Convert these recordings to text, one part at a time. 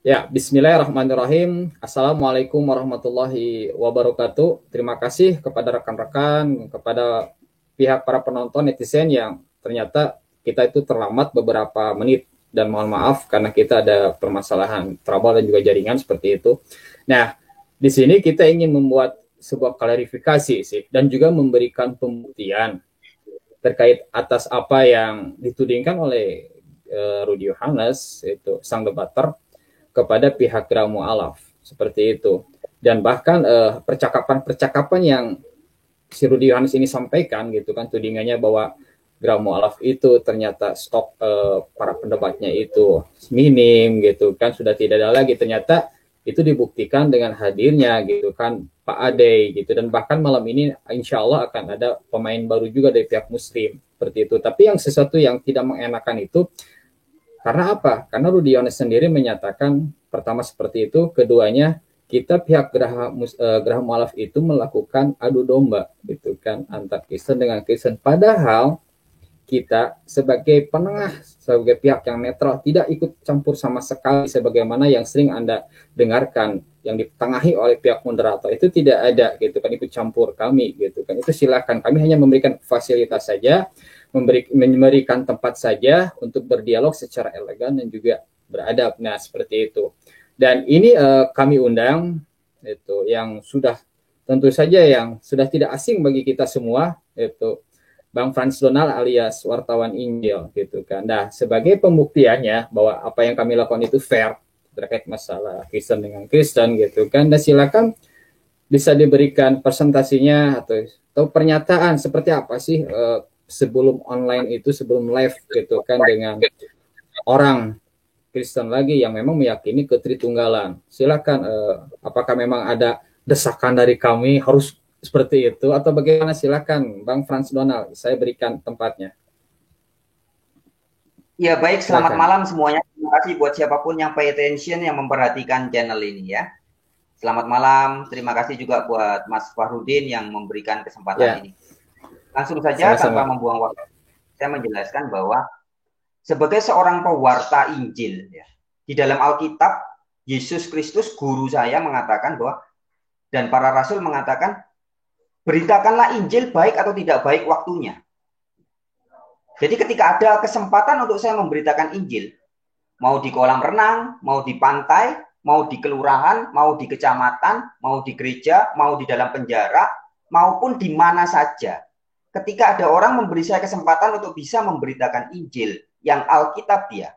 Ya, bismillahirrahmanirrahim. Assalamualaikum warahmatullahi wabarakatuh. Terima kasih kepada rekan-rekan, kepada pihak para penonton netizen yang ternyata kita itu terlambat beberapa menit. Dan mohon maaf karena kita ada permasalahan trouble dan juga jaringan seperti itu. Nah, di sini kita ingin membuat sebuah klarifikasi sih dan juga memberikan pembuktian terkait atas apa yang ditudingkan oleh Rudy Yohanes, itu sang debater, kepada pihak Gerah Mu'alaf seperti itu. Dan bahkan percakapan-percakapan yang si Rudy Yohanes ini sampaikan gitu kan, tudingannya bahwa Gerah Mu'alaf itu ternyata stok para pendebatnya itu minim gitu kan, sudah tidak ada lagi. Ternyata itu dibuktikan dengan hadirnya gitu kan Pak Ade gitu, dan bahkan malam ini insya Allah akan ada pemain baru juga dari pihak Muslim seperti itu. Tapi yang sesuatu yang tidak mengenakan itu karena apa? Karena Rudy Yohanes sendiri menyatakan pertama seperti itu, keduanya kita pihak Geraha Mualaf itu melakukan adu domba gitu kan antar Kristen dengan Kristen. Padahal kita sebagai penengah, sebagai pihak yang netral tidak ikut campur sama sekali sebagaimana yang sering Anda dengarkan yang ditengahi oleh pihak moderator itu tidak ada gitu kan ikut campur kami gitu kan. Itu silakan, kami hanya memberikan fasilitas saja, memberikan tempat saja untuk berdialog secara elegan dan juga beradab. Nah, seperti itu. Dan ini kami undang itu yang sudah tentu saja yang sudah tidak asing bagi kita semua, itu Bang Frans Donald alias wartawan Injil gitu kan. Nah, sebagai pembuktiannya bahwa apa yang kami lakukan itu fair terkait masalah Kristen dengan Kristen gitu kan. Dan silakan bisa diberikan presentasinya atau pernyataan seperti apa sih sebelum online itu, sebelum live gitu kan, dengan orang Kristen lagi yang memang meyakini ketritunggalan. Silakan apakah memang ada desakan dari kami harus seperti itu atau bagaimana? Silakan Bang Frans Donald, saya berikan tempatnya. Ya, baik. Selamat Silakan. malam semuanya. Terima kasih buat siapapun yang pay attention, yang memperhatikan channel ini ya. Selamat malam. Terima kasih juga buat Mas Fahrudin yang memberikan kesempatan Ya, ini. Langsung saja tanpa sama-sama. membuang waktu, saya menjelaskan bahwa sebagai seorang pewarta Injil, ya, di dalam Alkitab, Yesus Kristus, guru saya, mengatakan bahwa, dan para rasul mengatakan, beritakanlah Injil baik atau tidak baik waktunya. Jadi ketika ada kesempatan untuk saya memberitakan Injil, mau di kolam renang, mau di pantai, mau di kelurahan, mau di kecamatan, mau di gereja, mau di dalam penjara, maupun di mana saja. Ketika ada orang memberi saya kesempatan untuk bisa memberitakan Injil yang Alkitab dia,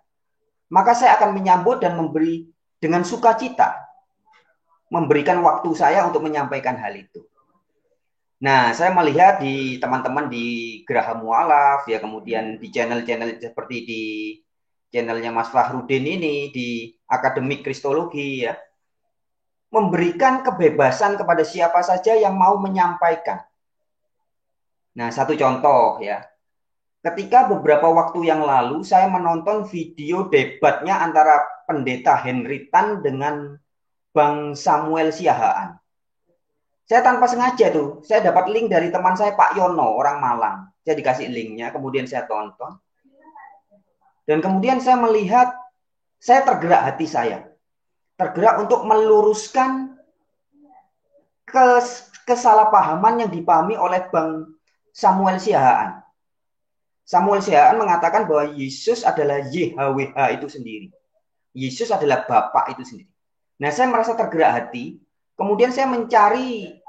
maka saya akan menyambut dan memberi dengan sukacita, memberikan waktu saya untuk menyampaikan hal itu. Nah, saya melihat di teman-teman di Geraha Mualaf, ya, kemudian di channel-channel seperti di channelnya Mas Fahrudin ini, di Akademik Kristologi, ya, memberikan kebebasan kepada siapa saja yang mau menyampaikan. Nah, satu contoh ya, ketika beberapa waktu yang lalu saya menonton video debatnya antara Pendeta Henry Tan dengan Bang Samuel Siahaan. Saya tanpa sengaja tuh, saya dapat link dari teman saya Pak Yono, orang Malang. Saya dikasih linknya, kemudian saya tonton. Dan kemudian saya melihat, saya tergerak hati saya. Tergerak untuk meluruskan kesalahpahaman yang dipahami oleh Bang Samuel Siahaan. Samuel Siahaan mengatakan bahwa Yesus adalah YHWH itu sendiri. Yesus adalah Bapa itu sendiri. Nah, saya merasa tergerak hati. Kemudian saya mencari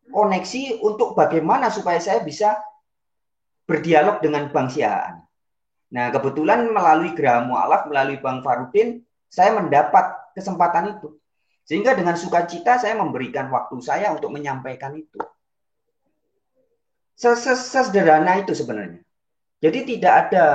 koneksi untuk bagaimana supaya saya bisa berdialog dengan Bang Siahaan. Nah, kebetulan melalui Geraha Mu'alaf, melalui Bang Farudin, saya mendapat kesempatan itu. Sehingga dengan sukacita saya memberikan waktu saya untuk menyampaikan itu. Sesederhana itu sebenarnya. Jadi tidak ada,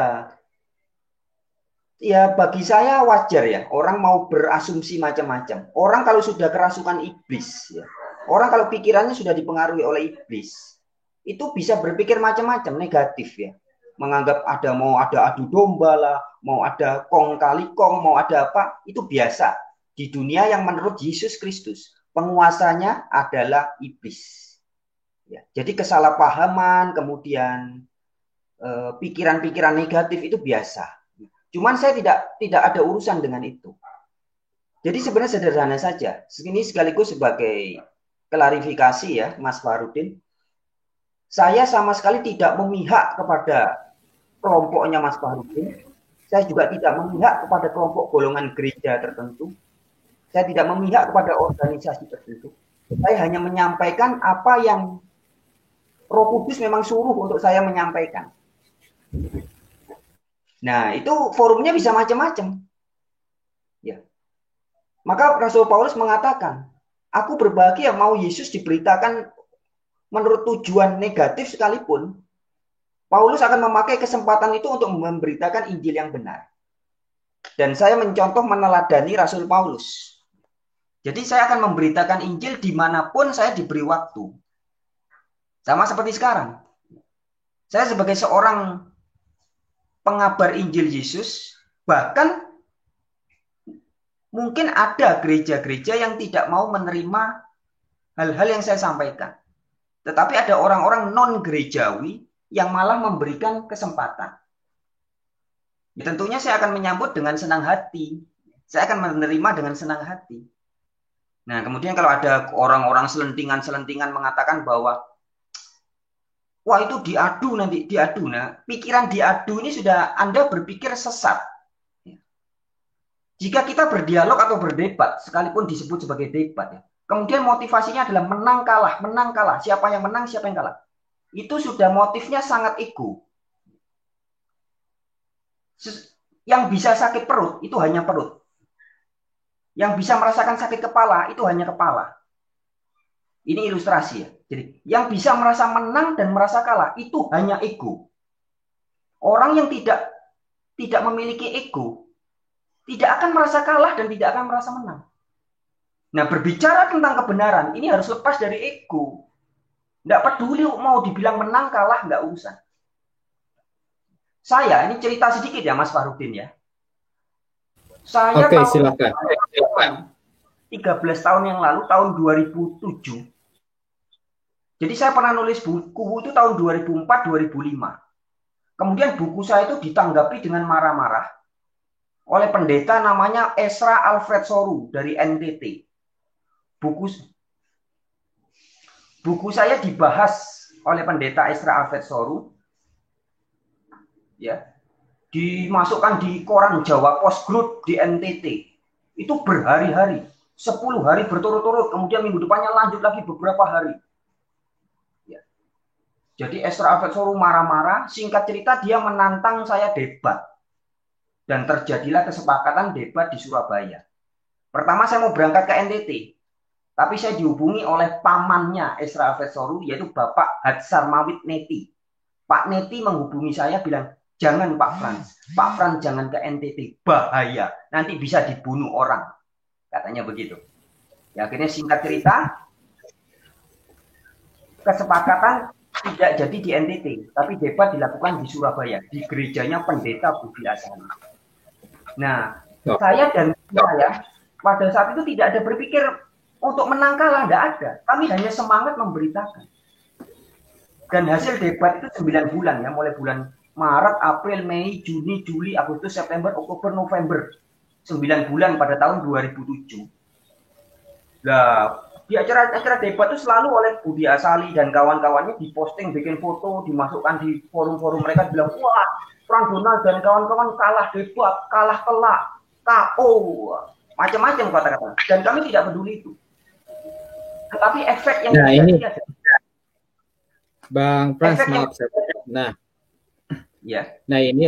ya bagi saya wajar ya, orang mau berasumsi macam-macam. Orang kalau sudah kerasukan iblis, ya, orang kalau pikirannya sudah dipengaruhi oleh iblis, itu bisa berpikir macam-macam negatif ya. Menganggap mau ada adu domba lah, mau ada kong kali kong, mau ada apa, itu biasa. Di dunia yang menurut Yesus Kristus, penguasanya adalah iblis. Ya, jadi kesalahpahaman, kemudian pikiran-pikiran negatif itu biasa. Cuman saya tidak ada urusan dengan itu. Jadi sebenarnya sederhana saja. Ini sekaligus sebagai klarifikasi ya, Mas Farudin. Saya sama sekali tidak memihak kepada kelompoknya Mas Farudin. Saya juga tidak memihak kepada kelompok golongan gereja tertentu. Saya tidak memihak kepada organisasi tertentu. Saya hanya menyampaikan apa yang Roh Kudus memang suruh untuk saya menyampaikan. Nah, itu forumnya bisa macam-macam. Ya. Maka Rasul Paulus mengatakan, aku berbahagia mau Yesus diberitakan menurut tujuan negatif sekalipun, Paulus akan memakai kesempatan itu untuk memberitakan Injil yang benar. Dan saya mencontoh meneladani Rasul Paulus. Jadi saya akan memberitakan Injil dimanapun saya diberi waktu. Sama seperti sekarang. Saya sebagai seorang pengabar Injil Yesus, bahkan mungkin ada gereja-gereja yang tidak mau menerima hal-hal yang saya sampaikan. Tetapi ada orang-orang non-gerejawi yang malah memberikan kesempatan. Ya, tentunya saya akan menyambut dengan senang hati. Saya akan menerima dengan senang hati. Nah, kemudian kalau ada orang-orang selentingan-selentingan mengatakan bahwa wah itu diadu nanti, diadu. Nah, pikiran diadu ini sudah Anda berpikir sesat. Jika kita berdialog atau berdebat, sekalipun disebut sebagai debat, ya, kemudian motivasinya adalah menang kalah. Siapa yang menang, siapa yang kalah. Itu sudah motifnya sangat ego. Yang bisa sakit perut, itu hanya perut. Yang bisa merasakan sakit kepala, itu hanya kepala. Ini ilustrasi ya. Jadi, yang bisa merasa menang dan merasa kalah, itu hanya ego. Orang yang tidak memiliki ego, tidak akan merasa kalah dan tidak akan merasa menang. Nah, berbicara tentang kebenaran, ini harus lepas dari ego. Nggak peduli mau dibilang menang, kalah, nggak usah. Saya, ini cerita sedikit ya Mas Farudin ya. Saya Oke, silakan. 13 tahun yang lalu, tahun 2007. Jadi saya pernah nulis buku itu tahun 2004-2005. Kemudian buku saya itu ditanggapi dengan marah-marah oleh pendeta namanya Ezra Alfred Soru dari NTT. Buku saya dibahas oleh pendeta Ezra Alfred Soru, ya, dimasukkan di koran Jawa Post Group di NTT. Itu berhari-hari, 10 hari berturut-turut, kemudian minggu depannya lanjut lagi beberapa hari. Ya. Jadi Ezra Alfred Soru marah-marah, singkat cerita dia menantang saya debat. Dan terjadilah kesepakatan debat di Surabaya. Pertama saya mau berangkat ke NTT, tapi saya dihubungi oleh pamannya Ezra Alfred Soru, yaitu Bapak Hadsar Mawit Neti. Pak Neti menghubungi saya bilang, jangan Pak Frans jangan ke NTT, bahaya, nanti bisa dibunuh orang. Katanya begitu. Ya, akhirnya singkat cerita, kesepakatan tidak jadi di NTT, tapi debat dilakukan di Surabaya, di gerejanya pendeta Budi Asani. Nah, saya dan saya pada saat itu tidak ada berpikir untuk menang kalah, tidak ada. Kami hanya semangat memberitakan. Dan hasil debat itu 9 bulan ya, mulai bulan Maret, April, Mei, Juni, Juli, Agustus, September, Oktober, November. 9 bulan pada tahun 2007. Nah, di acara debat itu selalu oleh Budi Asali dan kawan-kawannya diposting, bikin foto, dimasukkan di forum-forum mereka, bilang, wah, Frank Donald dan kawan-kawan kalah debat, kalah telak, KO, macam-macam kata-kata. Dan kami tidak peduli itu. Tetapi efek yang terjadi ada. Bang Frans, maaf. Nah ini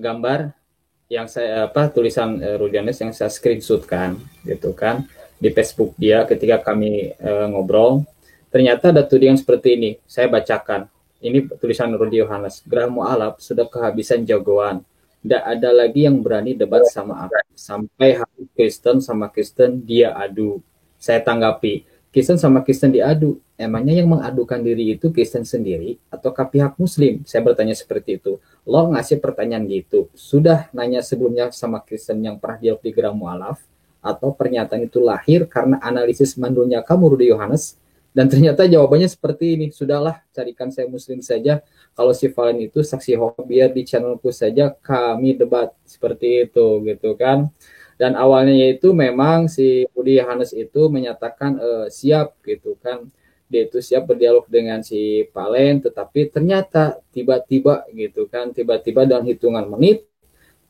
gambar yang saya tulisan Rudianus yang saya screenshotkan, gitu kan, di Facebook dia ketika kami ngobrol. Ternyata ada tudingan seperti ini. Saya bacakan. Ini tulisan Rudi Yohanes. Gerah Mu'alaf sudah kehabisan jagoan. Tidak ada lagi yang berani debat sama aku. Sampai hari Kristen sama Kristen dia adu. Saya tanggapi, Kristen sama Kristen diadu. Emangnya yang mengadukan diri itu Kristen sendiri ataukah pihak Muslim? Saya bertanya seperti itu. Lo ngasih pertanyaan gitu. Sudah nanya sebelumnya sama Kristen yang pernah dialog di Gerah Mu'alaf? Atau pernyataan itu lahir karena analisis mandulnya kamu, Rudi Yohanes? Dan ternyata jawabannya seperti ini. Sudahlah, carikan saya Muslim saja. Kalau si Valen itu saksi hoax, biar di channelku saja kami debat seperti itu, gitu kan. Dan awalnya itu memang si Budi Yohanes itu menyatakan siap gitu kan, dia itu siap berdialog dengan si Palen, tetapi ternyata tiba-tiba gitu kan, tiba-tiba dalam hitungan menit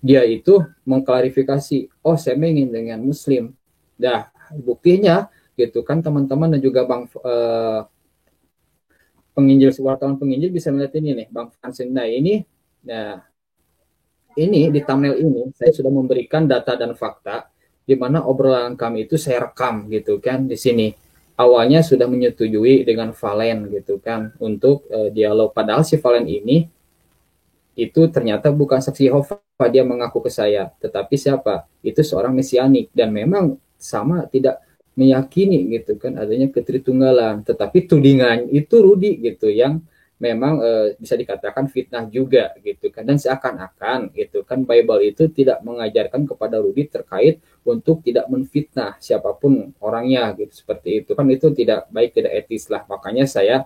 dia itu mengklarifikasi, oh saya ingin dengan Muslim. Dah buktinya gitu kan teman-teman dan juga Bang penginjil, wartawan penginjil bisa melihat ini nih Bang Fransenda ini. Nah ini di thumbnail ini saya sudah memberikan data dan fakta di mana obrolan kami itu saya rekam gitu kan di sini. Awalnya sudah menyetujui dengan Valen gitu kan untuk dialog, padahal si Valen ini itu ternyata bukan saksi Yehova, dia mengaku ke saya, tetapi siapa? Itu seorang mesianik dan memang sama tidak meyakini gitu kan adanya ketritunggalan, tetapi tudingan itu Rudi gitu yang memang bisa dikatakan fitnah juga gitu kan, dan seakan-akan gitu kan Bible itu tidak mengajarkan kepada Rudi terkait untuk tidak menfitnah siapapun orangnya gitu, seperti itu kan, itu tidak baik, tidak etis lah. Makanya saya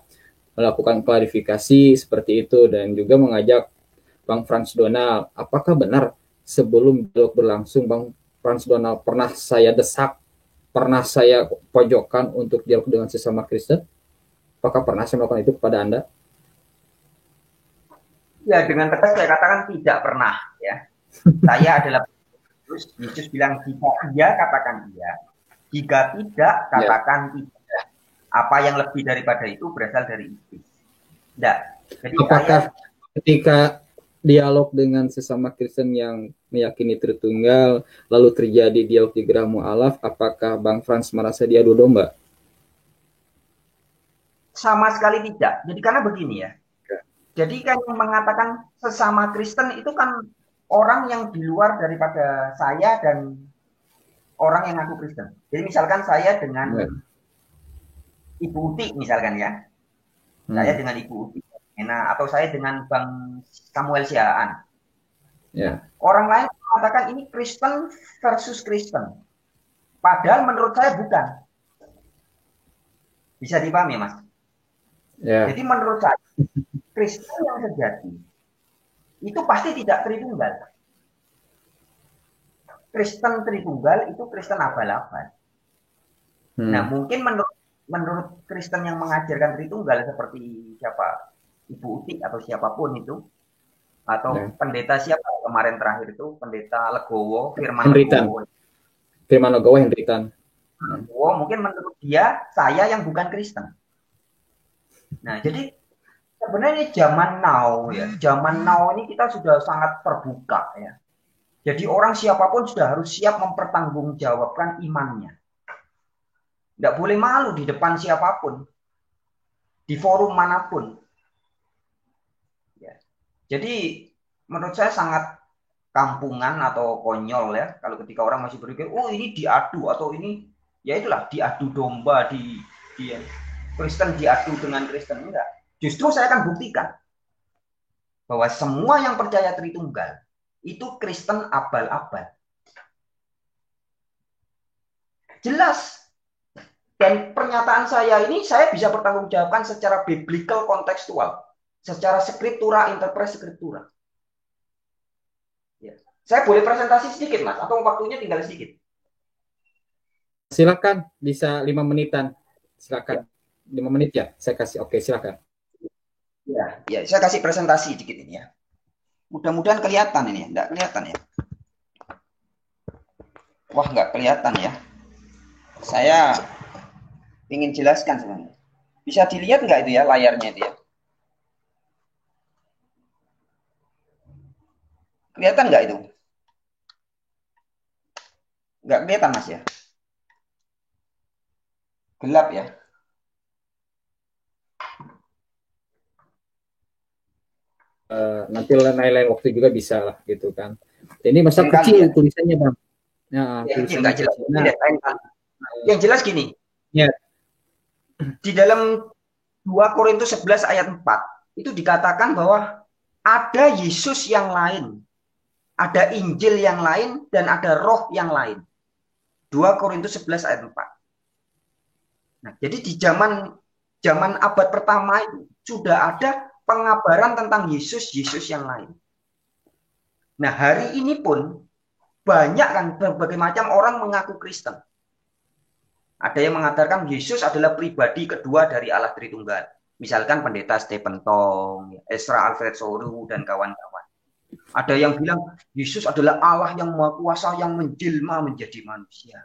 melakukan klarifikasi seperti itu dan juga mengajak Bang Frans Donald, apakah benar sebelum dialog berlangsung Bang Frans Donald pernah saya desak, pernah saya pojokkan untuk dialog dengan sesama Kristen? Apakah pernah saya melakukan itu kepada Anda? Ya, dengan tegas saya katakan tidak pernah ya. Saya adalah Yesus bilang jika iya katakan iya, jika tidak katakan tidak. Apa yang lebih daripada itu berasal dari iblis. Tidak. Jadi apakah ketika dialog dengan sesama Kristen yang meyakini Tritunggal, lalu terjadi dialog di Gerah Mu'alaf, apakah Bang Frans merasa diadu domba? Sama sekali tidak. Jadi karena begini ya. Jadi kan yang mengatakan sesama Kristen itu kan orang yang di luar daripada saya dan orang yang ngaku Kristen. Jadi misalkan saya dengan Ibu Uti misalkan ya. Saya dengan Ibu Uti. Nah, atau saya dengan Bang Samuel Siaan. Orang lain mengatakan ini Kristen versus Kristen. Padahal menurut saya bukan. Bisa dipahami, Mas? Jadi menurut saya Kristen yang sejati itu pasti tidak Tritunggal. Kristen Tritunggal itu Kristen abal-abal. Nah, mungkin menurut Kristen yang mengajarkan Tritunggal seperti siapa, Ibu Uti atau siapapun itu, atau pendeta siapa kemarin terakhir itu, pendeta Legowo, Firman Legowo. Firman Legowo Hendritan. Mungkin menurut dia saya yang bukan Kristen. Nah, jadi sebenarnya zaman now ya, zaman now ini kita sudah sangat terbuka ya. Jadi orang siapapun sudah harus siap mempertanggungjawabkan imannya. Tidak boleh malu di depan siapapun, di forum manapun. Ya. Jadi menurut saya sangat kampungan atau konyol ya, kalau ketika orang masih berpikir, oh ini diadu atau ini, ya itulah diadu domba, di Kristen diadu dengan Kristen. Enggak. Justru saya akan buktikan bahwa semua yang percaya Tritunggal itu Kristen abal-abal. Jelas. Dan pernyataan saya ini saya bisa bertanggungjawabkan secara biblical kontekstual, secara skriptura, interpret skriptura. Ya. Saya boleh presentasi sedikit, Mas, atau waktunya tinggal sedikit? Silakan, bisa 5 menitan. Silakan. 5 menit ya, saya kasih. Oke, silakan. Ya, saya kasih presentasi sedikit ini ya. Mudah-mudahan kelihatan ini, enggak kelihatan ya? Wah, enggak kelihatan ya. Saya ingin jelaskan sebenarnya. Bisa dilihat enggak itu ya layarnya itu ya? Kelihatan enggak itu? Enggak kelihatan, Mas ya? Gelap ya? Nanti lain-lain waktu juga bisa lah gitu kan. Ini masa kecil ya tulisannya, Bang. Nah, ya, tulisannya jelas. Yang jelas gini. Ya. Di dalam 2 Korintus 11 ayat 4 itu dikatakan bahwa ada Yesus yang lain, ada Injil yang lain, dan ada roh yang lain. 2 Korintus 11 ayat 4. Nah, jadi di zaman abad pertama itu sudah ada pengabaran tentang Yesus yang lain. Nah, hari ini pun banyak kan berbagai macam orang mengaku Kristen. Ada yang mengatakan Yesus adalah pribadi kedua dari Allah Tritunggal. Misalkan pendeta Stephen Tong, Ezra Alfred Soru, dan kawan-kawan. Ada yang bilang Yesus adalah Allah yang Maha Kuasa yang menjelma menjadi manusia.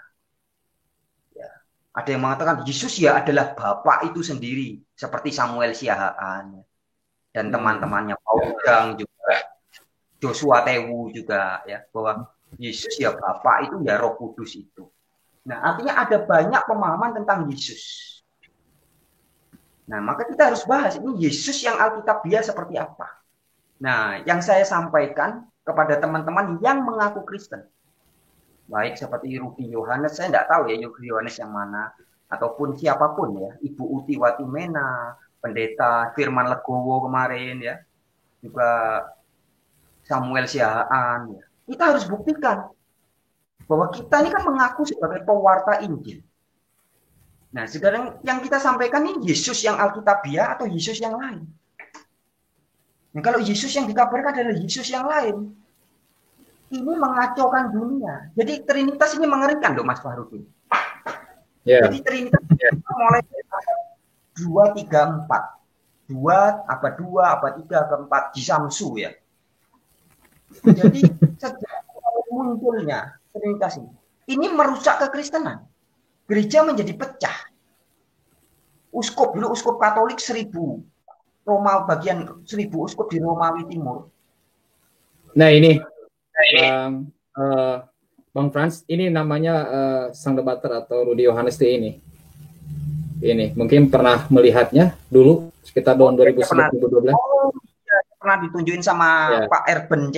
Ya. Ada yang mengatakan Yesus ya adalah Bapa itu sendiri, seperti Samuel Siahaan dan teman-temannya Paul Gang juga, Joshua Tewu juga, ya, bahwa Yesus ya Bapa itu ya Roh Kudus itu. Nah, artinya ada banyak pemahaman tentang Yesus. Nah, maka kita harus bahas ini Yesus yang Alkitabiah seperti apa. Nah, yang saya sampaikan kepada teman-teman yang mengaku Kristen, baik seperti Rudy Yohanes, saya tidak tahu ya Rudy Yohanes yang mana, ataupun siapapun ya, Ibu Uti Watimena, Pendeta Firman Legowo kemarin ya, juga Samuel Siahaan, ya. Kita harus buktikan bahwa kita ini kan mengaku sebagai pewarta Injil. Nah, sekarang yang kita sampaikan ini Yesus yang Alkitabiah atau Yesus yang lain. Nah, kalau Yesus yang dikabarkan adalah Yesus yang lain, ini mengacaukan dunia. Jadi Trinitas ini mengerikan loh Mas Fahrudin. Yeah. Jadi Trinitas mulai 2, 3, 4. 2, abad 2, abad 3, keempat di Samsu ya. Jadi sejak munculnya Trinitas ini merusak kekristenan. Gereja menjadi pecah. Uskup dulu uskup Katolik 1000, Roma bagian 1000 uskup di Romawi Timur. Nah ini Bang Frans, ini namanya sang debater atau Rudy Yohanes ini. Ini mungkin pernah melihatnya dulu sekitar tahun 2011-2012. Oh, ya, pernah ditunjukin sama ya. Pak Urban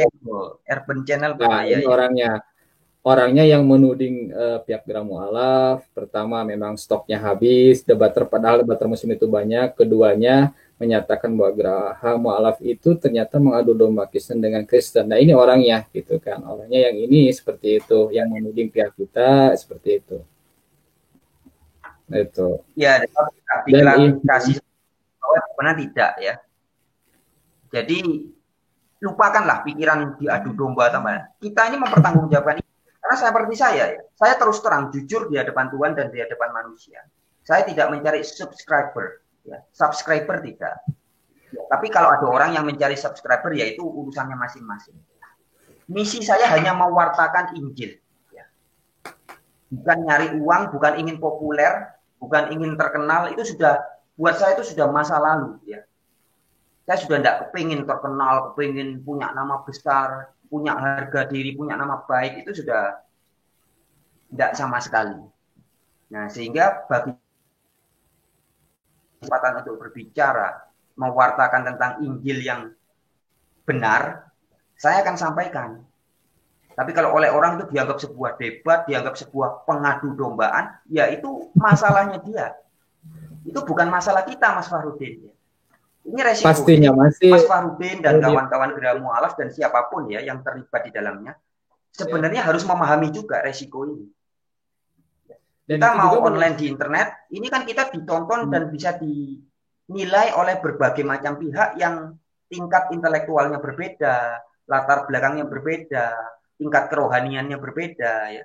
Channel. Nah, ini ya. Orangnya yang menuding pihak Gera Mu'alaf. Pertama memang stoknya habis, padahal debater musim itu banyak. Keduanya menyatakan bahwa Geraha Mu'alaf itu ternyata mengadu domba Kristen dengan Kristen. Nah ini orangnya gitu kan, orangnya yang ini seperti itu, yang menuding pihak kita seperti itu. Itu. Ya, diklarifikasi bahwa benar tidak ya. Jadi lupakanlah pikiran diadu domba teman. Kita ini mempertanggungjawabkan. Karena seperti saya terus terang jujur di hadapan Tuhan dan di hadapan manusia. Saya tidak mencari subscriber, ya. Subscriber tidak. Ya, tapi kalau ada orang yang mencari subscriber, yaitu urusannya masing-masing. Misi saya hanya mewartakan Injil. Ya. Bukan nyari uang, bukan ingin populer, bukan ingin terkenal. Itu sudah buat saya itu sudah masa lalu. Ya. Saya sudah tidak kepingin terkenal, kepingin punya nama besar, punya harga diri, punya nama baik, itu sudah tidak sama sekali. Nah, sehingga bagi kesempatan untuk berbicara, mewartakan tentang Injil yang benar, saya akan sampaikan. Tapi kalau oleh orang itu dianggap sebuah debat, dianggap sebuah pengadu dombaan, ya itu masalahnya dia. Itu bukan masalah kita, Mas Fahrudin. Ini resiko. Pastinya masih Mas Fahrudin dan kawan-kawan Gera Mu'alaf dan siapapun ya yang terlibat di dalamnya sebenarnya harus memahami juga resiko ini. Dan kita mau online di internet, ini kan kita ditonton dan bisa dinilai oleh berbagai macam pihak yang tingkat intelektualnya berbeda, latar belakangnya berbeda, tingkat kerohaniannya berbeda ya.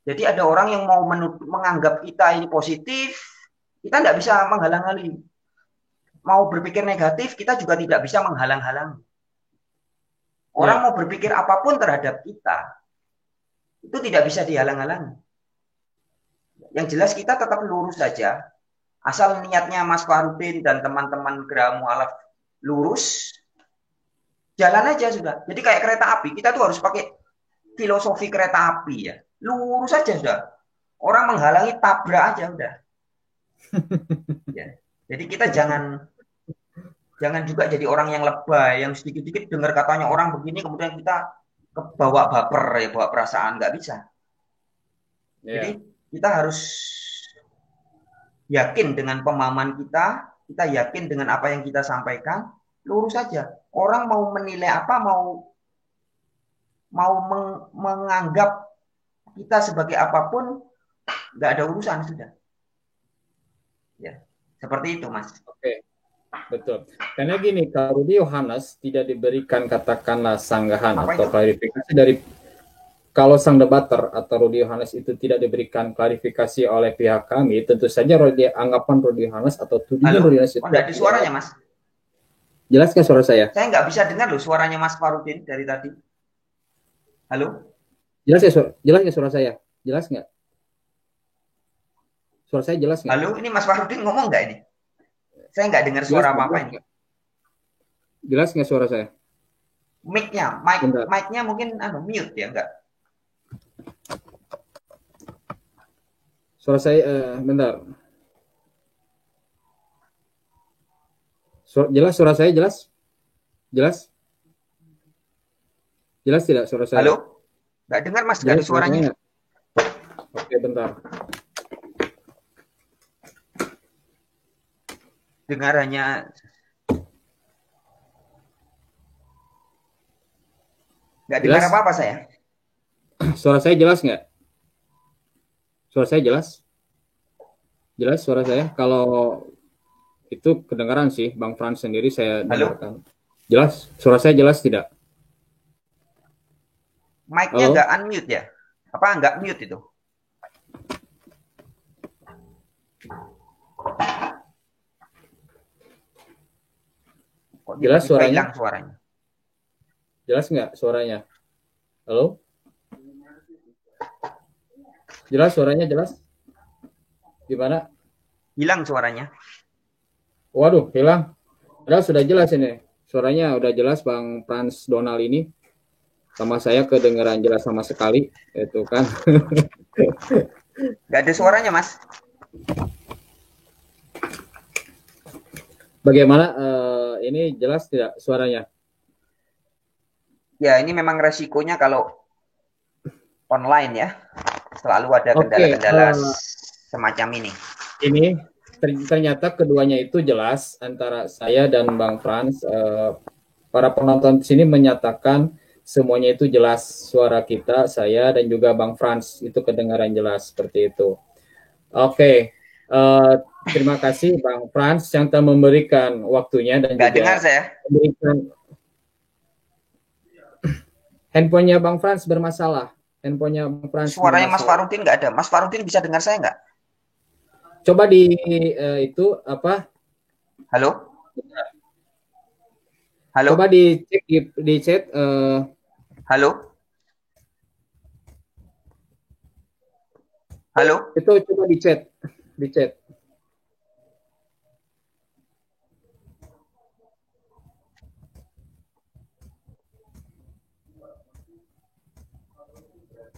Jadi ada orang yang mau menganggap kita ini positif, kita tidak bisa menghalang-halangi. Mau berpikir negatif, kita juga tidak bisa menghalang-halangi. Orang mau berpikir apapun terhadap kita, itu tidak bisa dihalang-halangi. Yang jelas kita tetap lurus saja. Asal niatnya Mas Fahrudin dan teman-teman Gera Mu'alaf lurus, jalan aja sudah. Jadi kayak kereta api, kita tuh harus pakai filosofi kereta api ya. Lurus aja sudah. Orang menghalangi, tabrak aja udah. Ya. Jadi kita jangan juga jadi orang yang lebay, yang sedikit-sedikit dengar katanya orang begini, kemudian kita bawa baper ya, bawa perasaan, nggak bisa. Jadi kita harus yakin dengan pemahaman kita yakin dengan apa yang kita sampaikan, lurus saja. Orang mau menilai apa, mau menganggap kita sebagai apapun, nggak ada urusan sudah. Ya, seperti itu, Mas. Oke, betul. Karena gini, kalau Rudy Yohanes tidak diberikan katakanlah sanggahan atau klarifikasi kalau sang debater atau Rudi Yohanes itu tidak diberikan klarifikasi oleh pihak kami, tentu saja anggapan Rudi Yohanes atau tudingan Rudi Yohanes itu ada di suaranya, Mas. Jelas nggak suara saya? Saya nggak bisa dengar loh suaranya Mas Farudin dari tadi. Halo? Jelas ya, jelas nggak suara saya? Jelas nggak? Suara saya jelas nggak? Halo, ini Mas Farudin ngomong nggak ini? Saya nggak dengar suara apa-apa ini. Jelas nggak suara saya? Mic-nya mungkin mute ya, enggak? Suara saya, bentar. Jelas suara saya, jelas? Jelas? Jelas tidak suara saya? Halo? Nggak dengar, Mas, nggak ada suaranya. Oke, bentar. Dengarannya nggak dengar apa-apa saya. Suara saya jelas nggak? Suara saya jelas? Jelas suara saya? Kalau itu kedengaran sih, Bang Frans sendiri saya dengarkan. Jelas? Suara saya jelas tidak? Mic-nya nggak unmute ya? Apa nggak mute itu? Kok jelas suaranya? Suaranya? Jelas nggak suaranya? Halo? Jelas suaranya, jelas? Gimana? Hilang suaranya. Waduh, hilang. Padahal sudah jelas ini. Suaranya udah jelas Bang Frans Donald ini. Sama saya kedengeran jelas sama sekali. Itu kan. Nggak ada suaranya, Mas. Bagaimana? Ini jelas tidak suaranya? Ya, ini memang resikonya kalau online ya. Selalu ada kendala-kendala semacam ini. Ini ternyata keduanya itu jelas antara saya dan Bang Frans. Para penonton di sini menyatakan semuanya itu jelas, suara kita, saya dan juga Bang Frans itu kedengaran jelas seperti itu. Oke, terima kasih Bang Frans yang telah memberikan waktunya dan nggak dengar saya. Memberikan handphonenya Bang Frans bermasalah. Handphonenya Bang Frans. Suaranya Mas Farudin nggak ada. Mas Farudin bisa dengar saya nggak? Coba di itu apa? Halo? Halo? Coba dicek di chat. Halo? Halo? Itu coba di chat.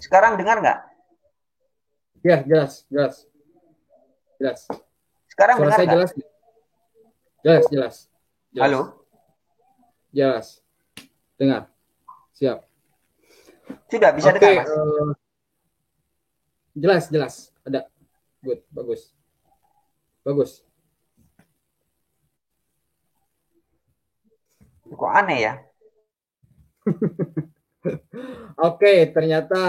Sekarang dengar nggak? Ya, jelas. Sekarang suara dengar saya nggak? Jelas. Halo? Jelas. Dengar. Siap. Sudah bisa dengar, Mas? Jelas. Ada. Good, bagus. Kok aneh ya? Oke, ternyata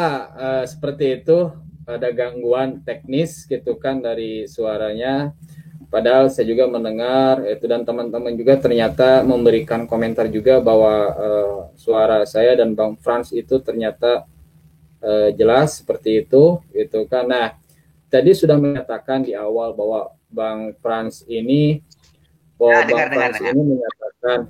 seperti itu, ada gangguan teknis gitu kan dari suaranya. Padahal saya juga mendengar itu dan teman-teman juga ternyata memberikan komentar juga bahwa suara saya dan Bang Frans itu ternyata jelas seperti itu kan. Nah, tadi sudah menyatakan di awal bahwa Bang Frans ini menyatakan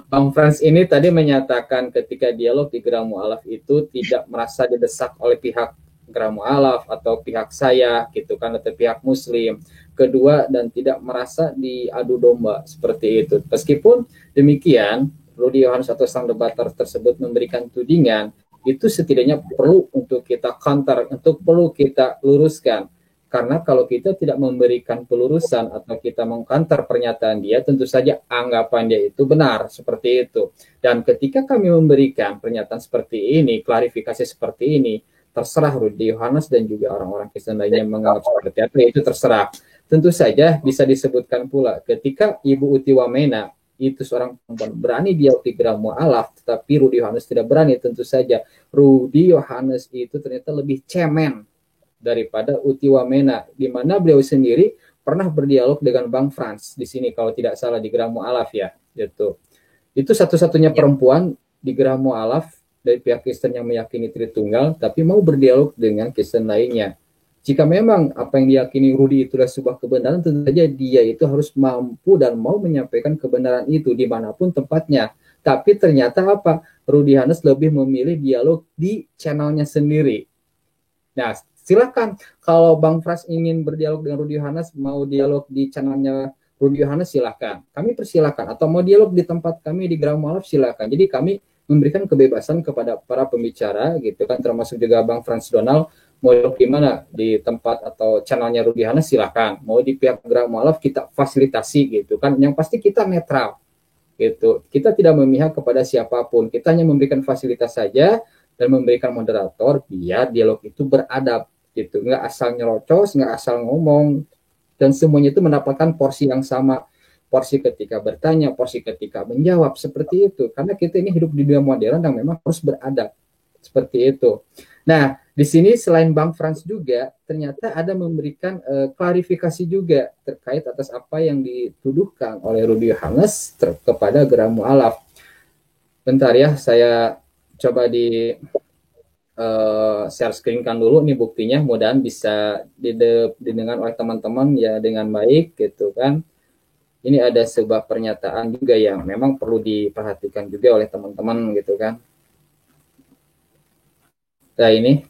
Bang Frans ini tadi menyatakan ketika dialog di Gerak Mu'alaf itu tidak merasa didesak oleh pihak Gerak Mu'alaf atau pihak saya gitu kan, atau pihak Muslim. Kedua, dan tidak merasa diadu domba seperti itu. Meskipun demikian, Rudi Yohanes atau sang debater tersebut memberikan tudingan, itu setidaknya perlu untuk kita counter, untuk perlu kita luruskan. Karena kalau kita tidak memberikan pelurusan atau kita mengkantar pernyataan dia, tentu saja anggapan dia itu benar, seperti itu. Dan ketika kami memberikan pernyataan seperti ini, klarifikasi seperti ini, terserah Rudi Yohanes dan juga orang-orang Kristen lainnya menganggap seperti apa, itu terserah. Tentu saja bisa disebutkan pula ketika Ibu Uti Wamena itu seorang perempuan berani dialog di Gerak Mu'alaf, tetapi Rudi Yohanes tidak berani, tentu saja Rudi Yohanes itu ternyata lebih cemen daripada Uti Wamena, di mana beliau sendiri pernah berdialog dengan Bang Frans di sini kalau tidak salah di Gerak Mu'alaf ya, gitu. Itu satu-satunya perempuan di Gerak Mu'alaf dari pihak Kristen yang meyakini Tritunggal, tapi mau berdialog dengan Kristen lainnya. Jika memang apa yang diyakini Rudi itu adalah sebuah kebenaran, tentu saja dia itu harus mampu dan mau menyampaikan kebenaran itu dimanapun tempatnya. Tapi ternyata apa? Rudi Hannes lebih memilih dialog di channelnya sendiri. Nah, silakan kalau Bang Frans ingin berdialog dengan Rudi Hannes, mau dialog di channelnya Rudi Hannes, silakan. Kami persilakan. Atau mau dialog di tempat kami di Gram Malaf, silakan. Jadi kami memberikan kebebasan kepada para pembicara gitu kan, termasuk juga Bang Frans Donald. Mau di mana, di tempat atau channelnya Rudi Hannes, silakan. Mau di pihak Gram Malaf, kita fasilitasi gitu kan. Yang pasti kita netral gitu. Kita tidak memihak kepada siapapun. Kita hanya memberikan fasilitas saja dan memberikan moderator biar dialog itu beradab gitu. Nggak asal nyerocos, nggak asal ngomong, dan semuanya itu mendapatkan porsi yang sama. Porsi ketika bertanya, porsi ketika menjawab, seperti itu. Karena kita ini hidup di dunia modern yang memang harus beradab. Seperti itu. Nah, di sini selain Bang Frans juga, ternyata ada memberikan klarifikasi juga terkait atas apa yang dituduhkan oleh Rudi Hannes kepada Gram Mu'alaf. Bentar ya, saya coba di share screen-kan dulu nih buktinya, mudah-mudahan bisa didengar oleh teman-teman ya dengan baik gitu kan. Ini ada sebuah pernyataan juga yang memang perlu diperhatikan juga oleh teman-teman gitu kan. Nah ini.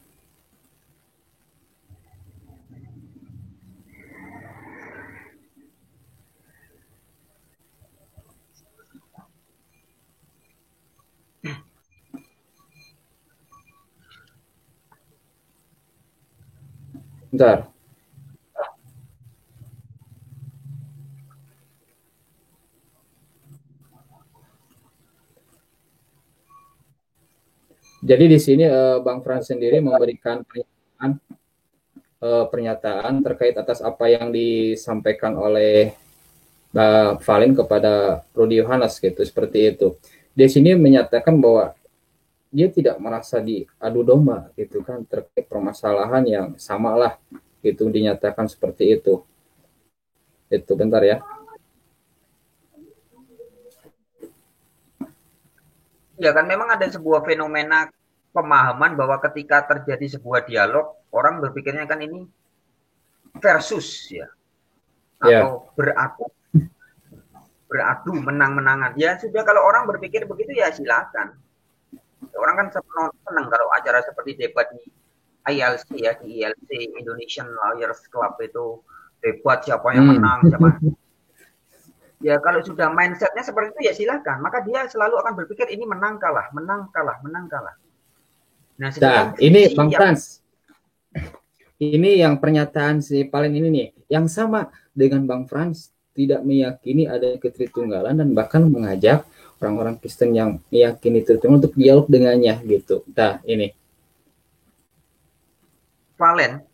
Bentar. Jadi di sini Bang Frans sendiri memberikan pernyataan terkait atas apa yang disampaikan oleh Valen kepada Rudi Yohanes gitu, seperti itu. Di sini menyatakan bahwa dia tidak merasa diadu domba gitu kan terkait permasalahan yang sama lah gitu, dinyatakan seperti itu. Itu bentar ya. Ya kan memang ada sebuah fenomena pemahaman bahwa ketika terjadi sebuah dialog, orang berpikirnya kan ini versus ya, atau beradu menang-menangan. Ya sudah, kalau orang berpikir begitu ya silakan. Orang kan senang kalau acara seperti debat di ILC ya, di ILC Indonesian Lawyers Club itu debat siapa yang menang, siapa. Ya kalau sudah mindsetnya seperti itu ya silakan. Maka dia selalu akan berpikir ini menang kalah, menang kalah, menang kalah. Nah, ini Bang Frans. Ini yang pernyataan si Valen ini nih, yang sama dengan Bang Frans, tidak meyakini ada ketritunggalan dan bahkan mengajak orang-orang Kristen yang meyakini Tritunggal untuk dialog dengannya gitu. Nah, ini. Valen.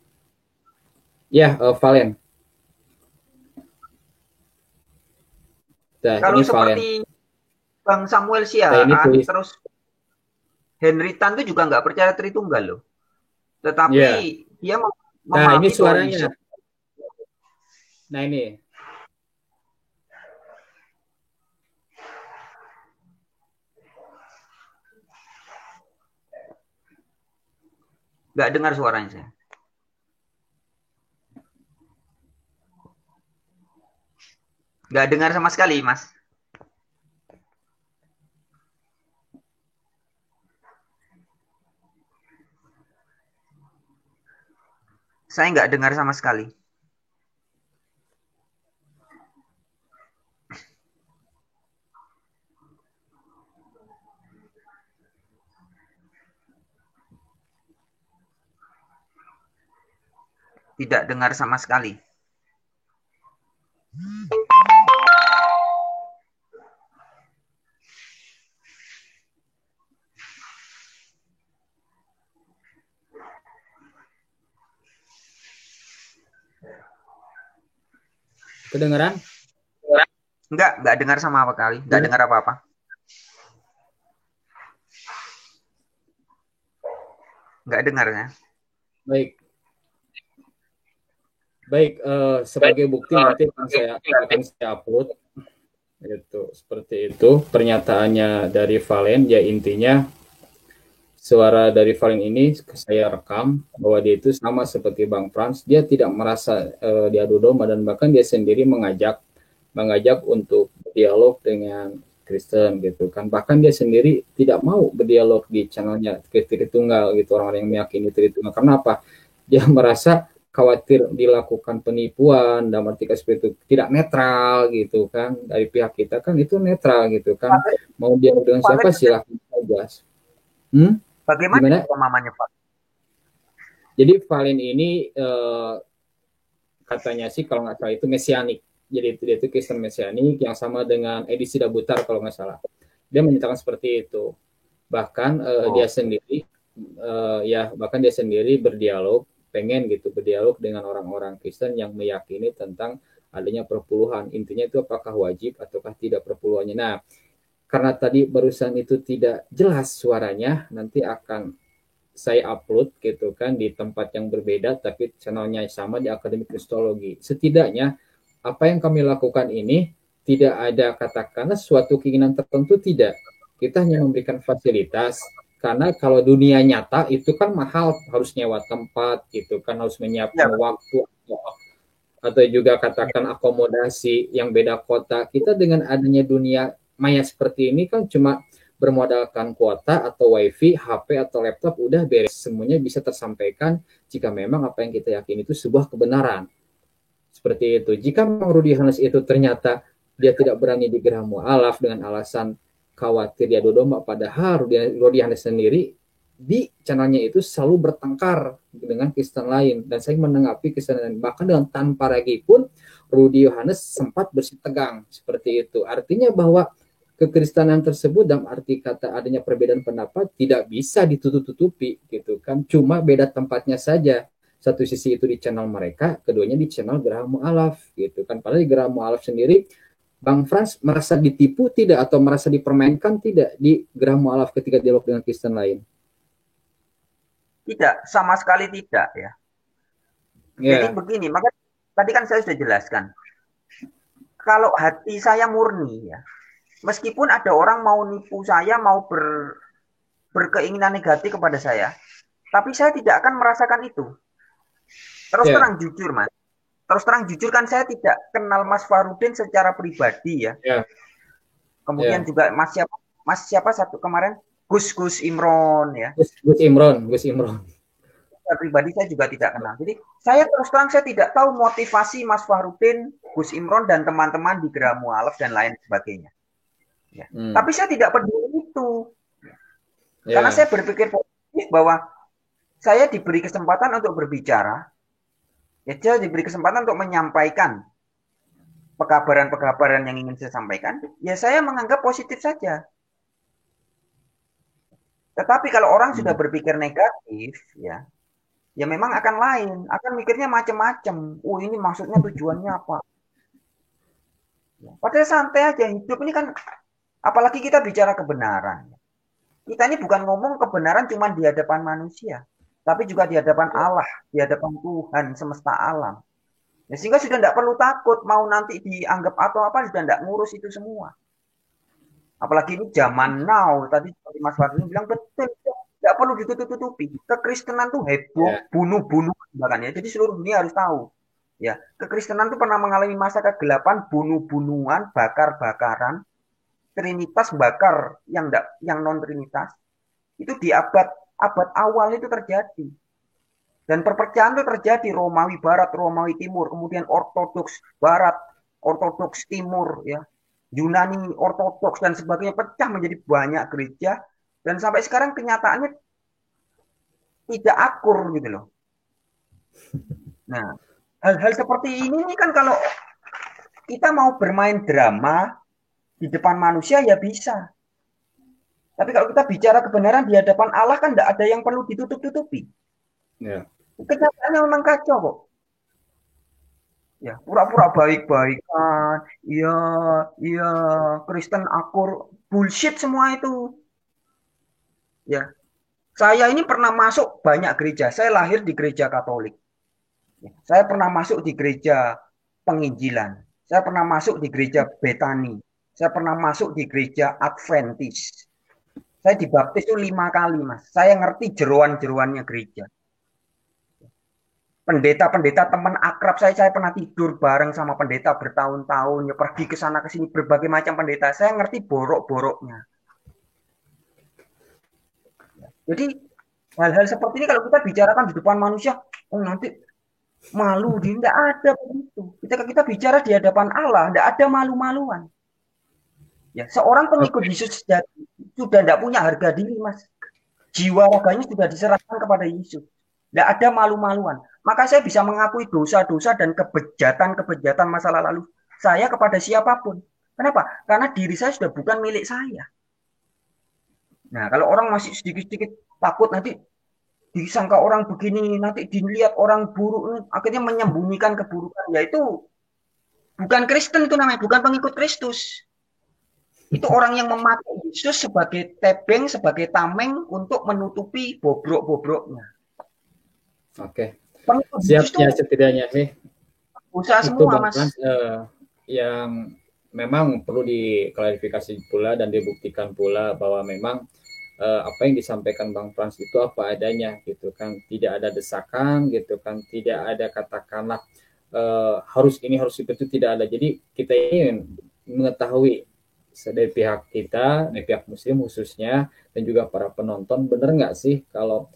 Ya, Valen. Nah, kalau ini seperti Valen. Bang Samuel Siahaan, terus Henry Tan itu juga nggak percaya Tritunggal loh. Tetapi dia nah, ini suaranya. Nah, ini. Nggak dengar suaranya saya. Nggak dengar sama sekali, Mas. Saya nggak dengar sama sekali. Tidak dengar sama sekali. Kedengeran? Nggak dengar sama apa kali. Nggak dengar apa-apa. Nggak dengar ya. Baik, sebagai bukti nanti akan saya upload. Itu seperti itu pernyataannya dari Valen, ya intinya suara dari Valen ini saya rekam bahwa dia itu sama seperti Bang Frans, dia tidak merasa diadu domba dan bahkan dia sendiri mengajak untuk berdialog dengan Kristen gitu kan. Bahkan dia sendiri tidak mau berdialog di channelnya Tritunggal gitu, orang-orang yang meyakini Tritunggal. Karena apa? Dia merasa khawatir dilakukan penipuan, dan artikel seperti itu tidak netral gitu kan, dari pihak kita kan itu netral gitu kan, mau dialog dengan siapa silahkan saja. Bagaimana Gimana? pemahamannya Pak? Jadi Valen ini katanya sih kalau nggak salah itu mesianik. Jadi dia itu Kristen mesianik yang sama dengan Edi Sidabutar kalau nggak salah. Dia menyatakan seperti itu. Bahkan dia sendiri bahkan dia sendiri berdialog, pengen gitu berdialog dengan orang-orang Kristen yang meyakini tentang adanya perpuluhan. Intinya itu apakah wajib ataukah tidak perpuluhannya. Nah, karena tadi barusan itu tidak jelas suaranya, nanti akan saya upload gitu kan di tempat yang berbeda tapi channelnya sama di Akademi Kristologi. Setidaknya apa yang kami lakukan ini tidak ada katakanlah suatu keinginan tertentu, tidak. Kita hanya memberikan fasilitas karena kalau dunia nyata itu kan mahal, harus nyewa tempat gitu kan, harus menyiapkan waktu atau juga katakan akomodasi yang beda kota. Kita dengan adanya dunia maya seperti ini kan cuma bermodalkan kuota atau wifi, HP atau laptop, udah beres. Semuanya bisa tersampaikan jika memang apa yang kita yakini itu sebuah kebenaran. Seperti itu. Jika Rudy Yohanes itu ternyata dia tidak berani digerah mu'alaf dengan alasan khawatir diadu domba, padahal Rudy Yohanes sendiri di channelnya itu selalu bertengkar dengan Kristen lain, dan saya menanggapi Kristen lain bahkan dengan tanpa ragu pun Rudy Yohanes sempat bersih tegang seperti itu. Artinya bahwa kekristenan tersebut dalam arti kata adanya perbedaan pendapat tidak bisa ditutup-tutupi gitu kan, cuma beda tempatnya saja. Satu sisi itu di channel mereka, keduanya di channel Gerah Mu'alaf gitu kan. Padahal di Gerah Mu'alaf sendiri Bang Frans merasa ditipu tidak atau merasa dipermainkan tidak di Gerah Mu'alaf ketika dialog dengan Kristen lain? Tidak, sama sekali tidak ya. Jadi begini, maka tadi kan saya sudah jelaskan. Kalau hati saya murni ya, meskipun ada orang mau nipu saya, mau berkeinginan negatif kepada saya, tapi saya tidak akan merasakan itu. Terus terang jujur, Mas. Terus terang jujur kan saya tidak kenal Mas Farudin secara pribadi ya. Kemudian juga Mas siapa satu kemarin? Gus Imron ya. Gus Imron. Secara pribadi saya juga tidak kenal. Jadi saya terus terang saya tidak tahu motivasi Mas Farudin, Gus Imron dan teman-teman di Gerah Mu'alaf dan lain sebagainya. Ya. Tapi saya tidak peduli itu. Karena saya berpikir positif bahwa saya diberi kesempatan untuk berbicara. Ya, saya diberi kesempatan untuk menyampaikan pekabaran-pekabaran yang ingin saya sampaikan. Ya, saya menganggap positif saja. Tetapi kalau orang sudah berpikir negatif, ya memang akan lain. Akan mikirnya macam-macam. Ini maksudnya tujuannya apa? Ya, padahal santai aja. Hidup ini kan, apalagi kita bicara kebenaran. Kita ini bukan ngomong kebenaran cuma di hadapan manusia, tapi juga di hadapan Allah, di hadapan Tuhan semesta alam. Ya, sehingga sudah tidak perlu takut mau nanti dianggap atau apa, sudah tidak ngurus itu semua. Apalagi ini zaman now, tadi seperti Mas Fadli bilang betul, tidak perlu ditutup-tutupi. Kekristenan tuh heboh, bunuh-bunuh bahkan ya. Jadi seluruh dunia harus tahu. Ya, kekristenan tuh pernah mengalami masa kegelapan, bunuh-bunuhan, bakar-bakaran, Trinitas bakar yang non Trinitas. Itu di abad awal itu terjadi. Dan perpecahan itu terjadi Romawi Barat, Romawi Timur, kemudian Ortodoks Barat, Ortodoks Timur, ya, Yunani Ortodoks dan sebagainya, pecah menjadi banyak gereja dan sampai sekarang kenyataannya tidak akur gitu loh. Nah, hal-hal seperti ini kan kalau kita mau bermain drama di depan manusia ya bisa. Tapi kalau kita bicara kebenaran di hadapan Allah kan tidak ada yang perlu ditutup-tutupi. Ya. Kenyataannya memang kacau kok. Ya, pura-pura baik-baikan. Iya, Kristen akur, bullshit semua itu. Ya. Saya ini pernah masuk banyak gereja. Saya lahir di gereja Katolik. Ya. Saya pernah masuk di gereja Penginjilan. Saya pernah masuk di gereja Betani. Saya pernah masuk di gereja Adventis. Saya dibaptis itu 5 kali, Mas. Saya ngerti jeroan-jeroannya gereja. Pendeta-pendeta teman akrab saya pernah tidur bareng sama pendeta bertahun-tahun, ya pergi ke sana ke sini berbagai macam pendeta. Saya ngerti borok-boroknya. Jadi hal-hal seperti ini kalau kita bicarakan di depan manusia, oh nanti malu, tidak ada begitu. Kita bicara di hadapan Allah, tidak ada malu-maluan. Ya, seorang pengikut Yesus sudah tidak punya harga diri, Mas. Jiwa raganya sudah diserahkan kepada Yesus. Tidak ada malu-maluan. Maka saya bisa mengakui dosa-dosa dan kebejatan-kebejatan masa lalu saya kepada siapapun. Kenapa? Karena diri saya sudah bukan milik saya. Nah, kalau orang masih sedikit-sedikit takut nanti disangka orang begini, nanti dilihat orang buruk, akhirnya menyembunyikan keburukan. Yaitu bukan Kristen itu namanya, bukan pengikut Kristus. Itu orang yang memakai Yesus sebagai tebeng, sebagai tameng untuk menutupi bobrok-bobroknya. Oke. Siap ya, setidaknya sih. Usaha itu semua, Bang Mas. Frans, yang memang perlu diklarifikasi pula dan dibuktikan pula bahwa memang apa yang disampaikan Bang Frans itu apa adanya gitu kan, tidak ada desakan gitu kan, tidak ada katakanlah harus ini harus itu tidak ada. Jadi kita ingin mengetahui dari pihak kita, dari pihak Muslim khususnya, dan juga para penonton, benar nggak sih kalau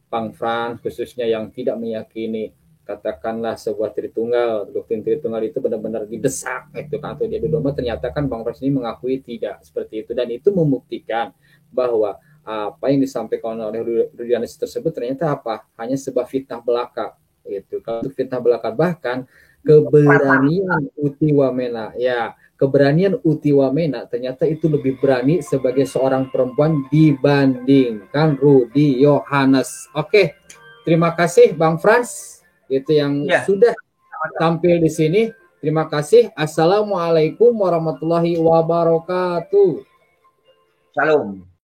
Bang Frans khususnya yang tidak meyakini katakanlah sebuah Tritunggal, doktrin Tritunggal itu benar-benar didesak itu kan, atau diadu domba, ternyata kan Bang Frans ini mengakui tidak seperti itu, dan itu membuktikan bahwa apa yang disampaikan oleh Rudianis tersebut ternyata apa, hanya sebuah fitnah belaka itu. Kalau fitnah belaka, bahkan keberanian Uti Wamena, ya keberanian Uti Wamena ternyata itu lebih berani sebagai seorang perempuan dibandingkan Rudi Yohanes. Oke, terima kasih Bang Frans itu yang sudah tampil di sini. Terima kasih. Assalamualaikum warahmatullahi wabarakatuh. Salam.